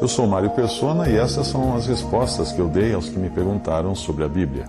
Eu sou Mário Persona e essas são as respostas que eu dei aos que me perguntaram sobre a Bíblia.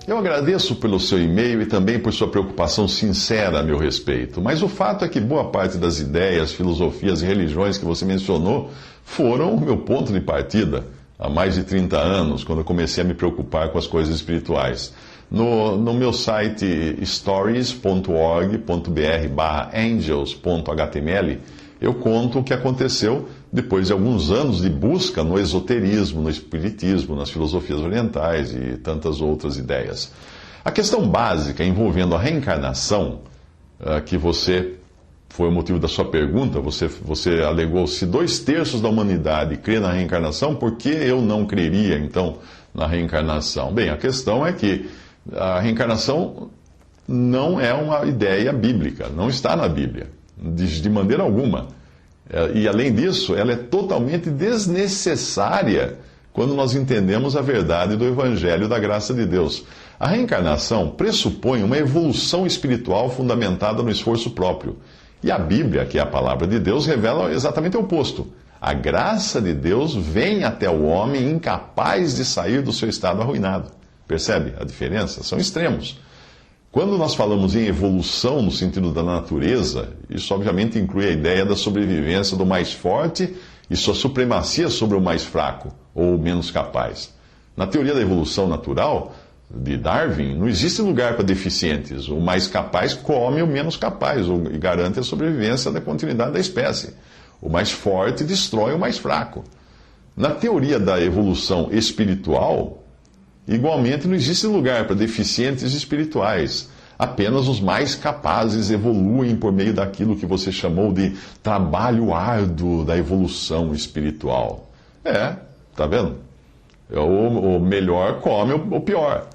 Eu agradeço pelo seu e-mail e também por sua preocupação sincera a meu respeito, mas o fato é que boa parte das ideias, filosofias e religiões que você mencionou foram o meu ponto de partida há mais de 30 anos, quando eu comecei a me preocupar com as coisas espirituais. No meu site stories.org.br/angels.html, eu conto o que aconteceu depois de alguns anos de busca no esoterismo, no espiritismo, nas filosofias orientais e tantas outras ideias. A questão básica envolvendo a reencarnação, que foi o motivo da sua pergunta, você alegou: se 2/3 da humanidade crê na reencarnação, por que eu não creria, então, na reencarnação? Bem, a questão é que a reencarnação não é uma ideia bíblica, não está na Bíblia, de maneira alguma. E, além disso, ela é totalmente desnecessária quando nós entendemos a verdade do Evangelho da graça de Deus. A reencarnação pressupõe uma evolução espiritual fundamentada no esforço próprio. E a Bíblia, que é a palavra de Deus, revela exatamente o oposto. A graça de Deus vem até o homem incapaz de sair do seu estado arruinado. Percebe a diferença? São extremos. Quando nós falamos em evolução no sentido da natureza, isso obviamente inclui a ideia da sobrevivência do mais forte e sua supremacia sobre o mais fraco ou menos capaz. Na teoria da evolução natural de Darwin, não existe lugar para deficientes. O mais capaz come o menos capaz e garante a sobrevivência da continuidade da espécie. O mais forte destrói o mais fraco. Na teoria da evolução espiritual, igualmente, não existe lugar para deficientes espirituais. Apenas os mais capazes evoluem por meio daquilo que você chamou de trabalho árduo da evolução espiritual. Tá vendo? O melhor come o pior.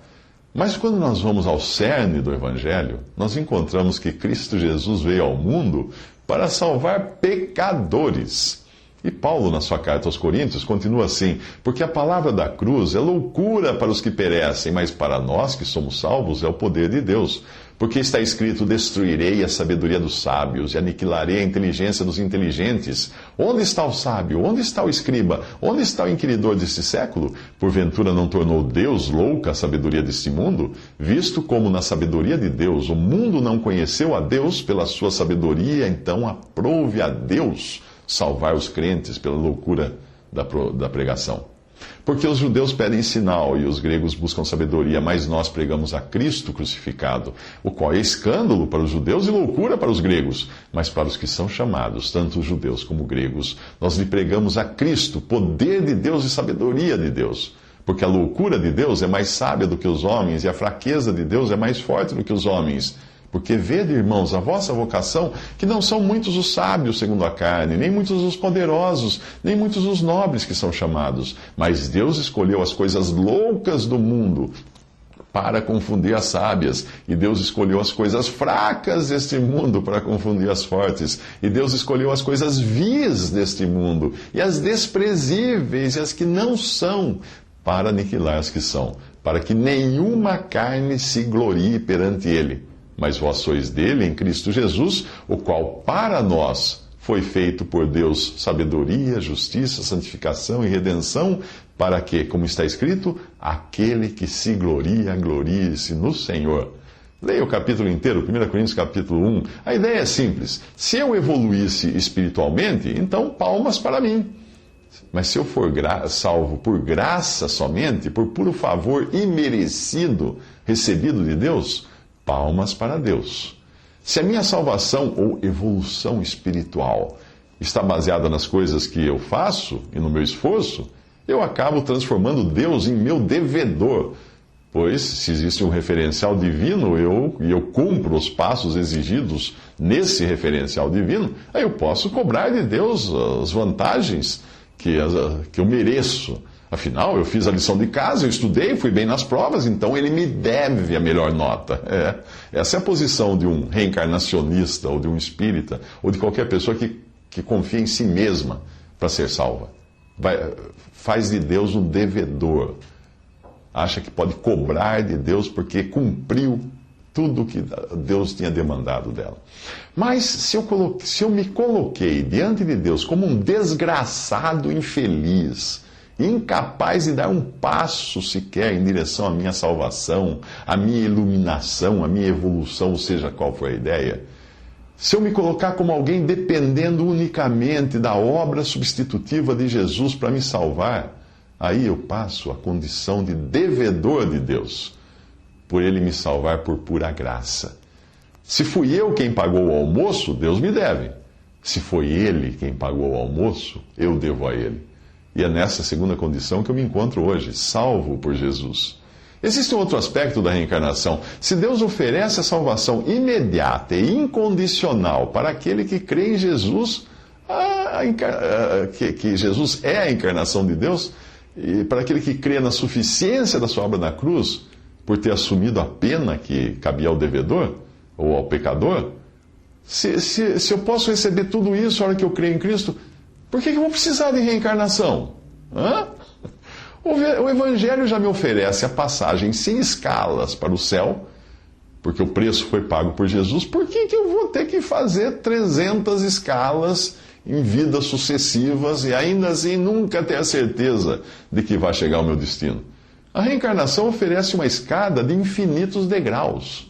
Mas quando nós vamos ao cerne do Evangelho, nós encontramos que Cristo Jesus veio ao mundo para salvar pecadores. E Paulo, na sua carta aos Coríntios, continua assim: porque a palavra da cruz é loucura para os que perecem, mas para nós que somos salvos é o poder de Deus. Porque está escrito: destruirei a sabedoria dos sábios e aniquilarei a inteligência dos inteligentes. Onde está o sábio? Onde está o escriba? Onde está o inquiridor deste século? Porventura não tornou Deus louca a sabedoria deste mundo? Visto como na sabedoria de Deus o mundo não conheceu a Deus pela sua sabedoria, então aprove a Deus salvar os crentes pela loucura da pregação. Porque os judeus pedem sinal e os gregos buscam sabedoria, mas nós pregamos a Cristo crucificado, o qual é escândalo para os judeus e loucura para os gregos. Mas para os que são chamados, tanto os judeus como gregos, nós lhe pregamos a Cristo, poder de Deus e sabedoria de Deus. Porque a loucura de Deus é mais sábia do que os homens e a fraqueza de Deus é mais forte do que os homens. Porque vede, irmãos, a vossa vocação, que não são muitos os sábios segundo a carne, nem muitos os poderosos, nem muitos os nobres que são chamados. Mas Deus escolheu as coisas loucas do mundo para confundir as sábias. E Deus escolheu as coisas fracas deste mundo para confundir as fortes. E Deus escolheu as coisas vis deste mundo, e as desprezíveis, e as que não são, para aniquilar as que são, para que nenhuma carne se glorie perante Ele. Mas vós sois dele em Cristo Jesus, o qual para nós foi feito por Deus sabedoria, justiça, santificação e redenção, para que, como está escrito, aquele que se gloria, glorie-se no Senhor. Leia o capítulo inteiro, 1 Coríntios capítulo 1. A ideia é simples. Se eu evoluísse espiritualmente, então palmas para mim. Mas se eu for salvo por graça somente, por puro favor imerecido recebido de Deus, palmas para Deus. Se a minha salvação ou evolução espiritual está baseada nas coisas que eu faço e no meu esforço, eu acabo transformando Deus em meu devedor. Pois, se existe um referencial divino e eu cumpro os passos exigidos nesse referencial divino, aí eu posso cobrar de Deus as vantagens que eu mereço. Afinal, eu fiz a lição de casa, eu estudei, fui bem nas provas, então ele me deve a melhor nota. Essa é a posição de um reencarnacionista, ou de um espírita, ou de qualquer pessoa que confia em si mesma para ser salva. Faz de Deus um devedor. Acha que pode cobrar de Deus porque cumpriu tudo que Deus tinha demandado dela. Mas se eu me coloquei diante de Deus como um desgraçado infeliz, incapaz de dar um passo sequer em direção à minha salvação, à minha iluminação, à minha evolução, ou seja, qual for a ideia, se eu me colocar como alguém dependendo unicamente da obra substitutiva de Jesus para me salvar, aí eu passo a condição de devedor de Deus, por Ele me salvar por pura graça. Se fui eu quem pagou o almoço, Deus me deve. Se foi Ele quem pagou o almoço, eu devo a Ele. E é nessa segunda condição que eu me encontro hoje, salvo por Jesus. Existe um outro aspecto da reencarnação. Se Deus oferece a salvação imediata e incondicional para aquele que crê em Jesus, que Jesus é a encarnação de Deus, e para aquele que crê na suficiência da sua obra na cruz, por ter assumido a pena que cabia ao devedor, ou ao pecador, se eu posso receber tudo isso na hora que eu creio em Cristo, por que eu vou precisar de reencarnação? Hã? O Evangelho já me oferece a passagem sem escalas para o céu, porque o preço foi pago por Jesus. Por que eu vou ter que fazer 300 escalas em vidas sucessivas e ainda assim nunca ter a certeza de que vai chegar ao meu destino? A reencarnação oferece uma escada de infinitos degraus.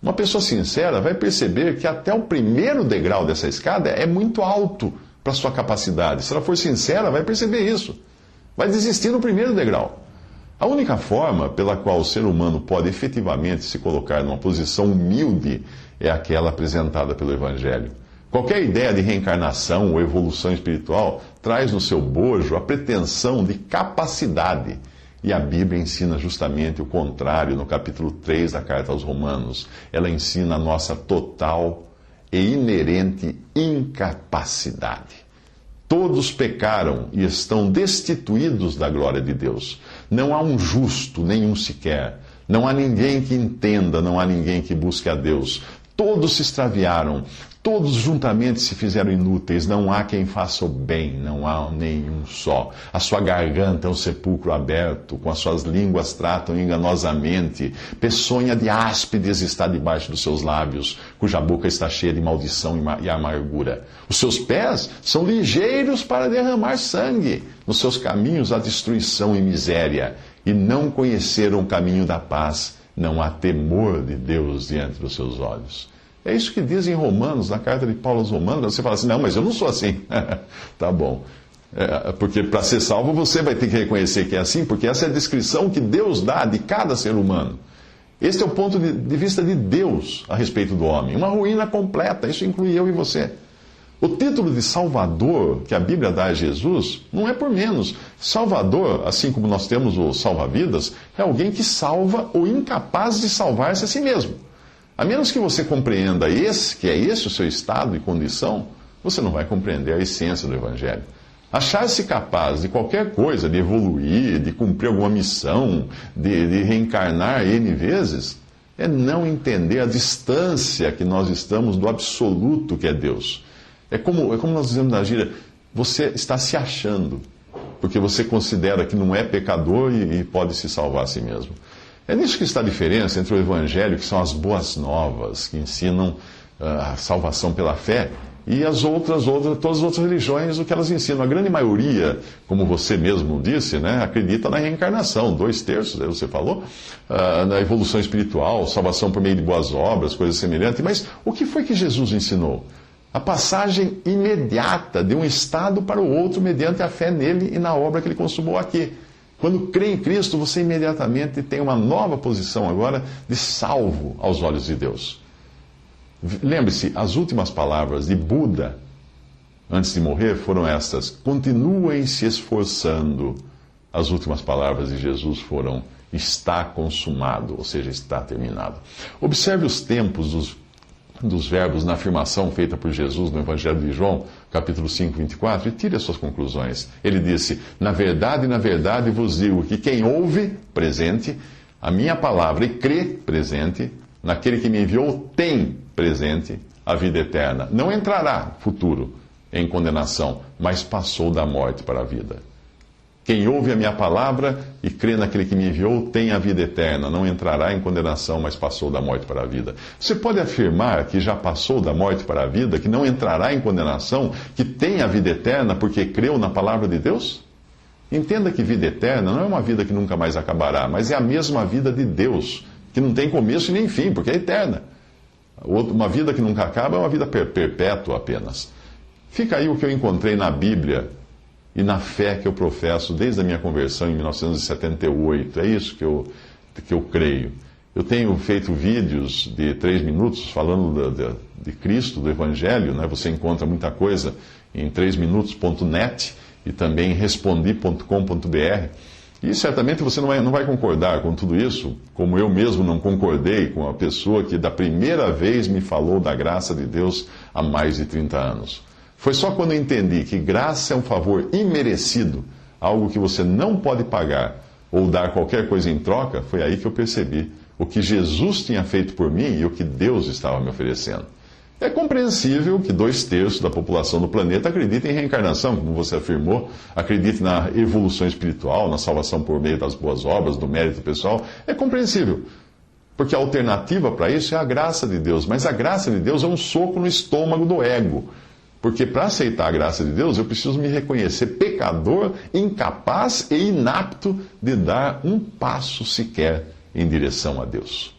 Uma pessoa sincera vai perceber que até o primeiro degrau dessa escada é muito alto para a sua capacidade. Se ela for sincera, vai perceber isso. Vai desistir no primeiro degrau. A única forma pela qual o ser humano pode efetivamente se colocar numa posição humilde é aquela apresentada pelo Evangelho. Qualquer ideia de reencarnação ou evolução espiritual traz no seu bojo a pretensão de capacidade. E a Bíblia ensina justamente o contrário no capítulo 3 da carta aos Romanos. Ela ensina a nossa total e inerente incapacidade. Todos pecaram e estão destituídos da glória de Deus. Não há um justo, nenhum sequer. Não há ninguém que entenda, não há ninguém que busque a Deus. Todos se extraviaram, todos juntamente se fizeram inúteis. Não há quem faça o bem, não há nenhum só. A sua garganta é um sepulcro aberto, com as suas línguas tratam enganosamente. Peçonha de áspides está debaixo dos seus lábios, cuja boca está cheia de maldição e amargura. Os seus pés são ligeiros para derramar sangue. Nos seus caminhos há destruição e miséria, e não conheceram o caminho da paz. Não há temor de Deus diante dos seus olhos. É isso que diz em Romanos, na carta de Paulo aos Romanos. Você fala assim, não, mas eu não sou assim. Tá bom. Porque para ser salvo você vai ter que reconhecer que é assim, porque essa é a descrição que Deus dá de cada ser humano. Este é o ponto de vista de Deus a respeito do homem. Uma ruína completa, isso inclui eu e você. O título de Salvador que a Bíblia dá a Jesus não é por menos. Salvador, assim como nós temos o salva-vidas, é alguém que salva o incapaz de salvar-se a si mesmo. A menos que você compreenda que é esse o seu estado e condição, você não vai compreender a essência do Evangelho. Achar-se capaz de qualquer coisa, de evoluir, de cumprir alguma missão, de reencarnar N vezes, é não entender a distância que nós estamos do absoluto que é Deus. É como nós dizemos na gíria, você está se achando, porque você considera que não é pecador e pode se salvar a si mesmo. É nisso que está a diferença entre o Evangelho, que são as boas novas, que ensinam a salvação pela fé, e todas as outras religiões, o que elas ensinam. A grande maioria, como você mesmo disse, né, acredita na reencarnação, 2/3, você falou, na evolução espiritual, salvação por meio de boas obras, coisas semelhantes. Mas o que foi que Jesus ensinou? A passagem imediata de um estado para o outro mediante a fé nele e na obra que ele consumou aqui. Quando crê em Cristo, você imediatamente tem uma nova posição agora de salvo aos olhos de Deus. Lembre-se, as últimas palavras de Buda, antes de morrer, foram estas: continuem se esforçando. As últimas palavras de Jesus foram: está consumado, ou seja, está terminado. Observe os tempos dos verbos na afirmação feita por Jesus no Evangelho de João, capítulo 5, 24, e tire as suas conclusões. Ele disse: na verdade vos digo que quem ouve, presente, a minha palavra e crê, presente, naquele que me enviou, tem, presente, a vida eterna. Não entrará, futuro, em condenação, mas passou da morte para a vida. Quem ouve a minha palavra e crê naquele que me enviou tem a vida eterna, não entrará em condenação, mas passou da morte para a vida. Você pode afirmar que já passou da morte para a vida, que não entrará em condenação, que tem a vida eterna porque creu na palavra de Deus? Entenda que vida eterna não é uma vida que nunca mais acabará, mas é a mesma vida de Deus, que não tem começo e nem fim, porque é eterna. Uma vida que nunca acaba é uma vida perpétua apenas. Fica aí o que eu encontrei na Bíblia e na fé que eu professo desde a minha conversão em 1978. É isso que eu creio. Eu tenho feito vídeos de 3 minutos falando de Cristo, do Evangelho, né? Você encontra muita coisa em 3minutos.net e também em respondi.com.br. E certamente você não vai concordar com tudo isso, como eu mesmo não concordei com a pessoa que da primeira vez me falou da graça de Deus há mais de 30 anos. Foi só quando eu entendi que graça é um favor imerecido, algo que você não pode pagar ou dar qualquer coisa em troca, foi aí que eu percebi o que Jesus tinha feito por mim e o que Deus estava me oferecendo. É compreensível que 2/3 da população do planeta acredite em reencarnação, como você afirmou, acredite na evolução espiritual, na salvação por meio das boas obras, do mérito pessoal. É compreensível, porque a alternativa para isso é a graça de Deus. Mas a graça de Deus é um soco no estômago do ego. Porque para aceitar a graça de Deus, eu preciso me reconhecer pecador, incapaz e inapto de dar um passo sequer em direção a Deus.